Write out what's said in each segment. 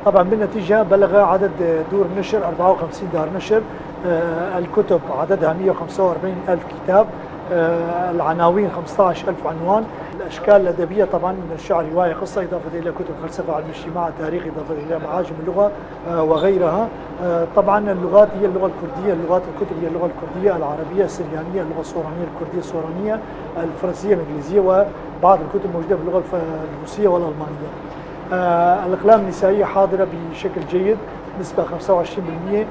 طبعا بالنتيجة بلغ عدد دور النشر 54 دار نشر. الكتب عددها 145 ألف كتاب. العناوين 15 ألف عنوان. الأشكال الأدبية طبعا من الشعر، رواية، قصة، إضافة إلى كتب فلسفة، علم الاجتماع، تاريخ، إضافة إلى معاجم اللغة وغيرها. طبعا اللغات هي اللغة الكردية، اللغات الكتب هي اللغة الكردية، العربية، السريانية، اللغة الصورانية الكردية الصورانية، الفرنسية، الإنجليزية، وبعض الكتب موجودة باللغة الروسية والألمانية. الأقلام النسائية حاضرة بشكل جيد نسبة 25%.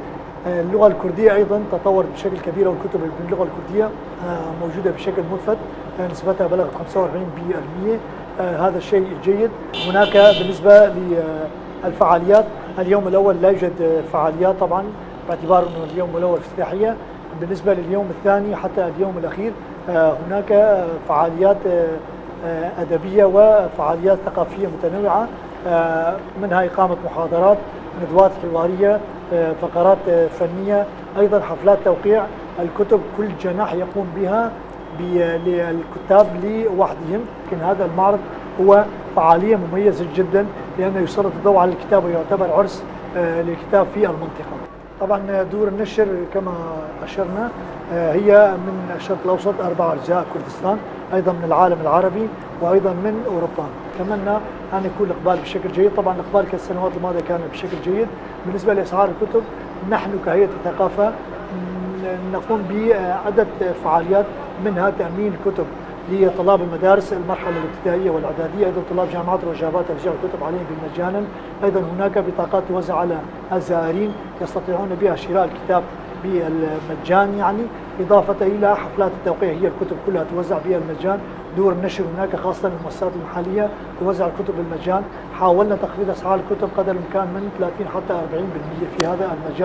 اللغة الكردية أيضا تطورت بشكل كبير، والكتب باللغة الكردية موجودة بشكل ملفت، نسبتها بلغت 45%. هذا الشيء جيد. هناك بالنسبة للفعاليات، اليوم الأول لا يوجد فعاليات طبعا باعتبار أنه اليوم الأول افتتاحية. بالنسبة لليوم الثاني حتى اليوم الأخير هناك فعاليات أدبية وفعاليات ثقافية متنوعة، منها إقامة محاضرات، ندوات حوارية، فقرات فنية، أيضا حفلات توقيع الكتب. كل جناح يقوم بها للكتاب لوحدهم. لكن هذا المعرض هو فعالية مميزة جدا لأنه يسلط الضوء على الكتاب ويعتبر عرس للكتاب في المنطقة. طبعا دور النشر كما أشرنا هي من الشرق الأوسط 4 أرجاء كردستان، أيضا من العالم العربي وأيضا من أوروبا. أتمنى أن يكون الإقبال بشكل جيد. طبعا الإقبال كالسنوات الماضية كان بشكل جيد. بالنسبة لأسعار الكتب، نحن كهيئة الثقافة نقوم بعدة فعاليات، منها تأمين كتب لطلاب المدارس المرحلة الابتدائية والإعدادية، أيضا طلاب جامعات الوجابات ترجع الكتب عليهم بالمجانا. أيضا هناك بطاقات توزع على الزائرين يستطيعون بها شراء الكتاب بالمجان يعني، إضافة إلى حفلات التوقيع، هي الكتب كلها توزع بها المجان. دور النشر هناك خاصة المؤسسات المحلية توزع الكتب بالمجان. حاولنا تخفيض أسعار الكتب قدر الإمكان من 30 حتى 40% في هذا المجال.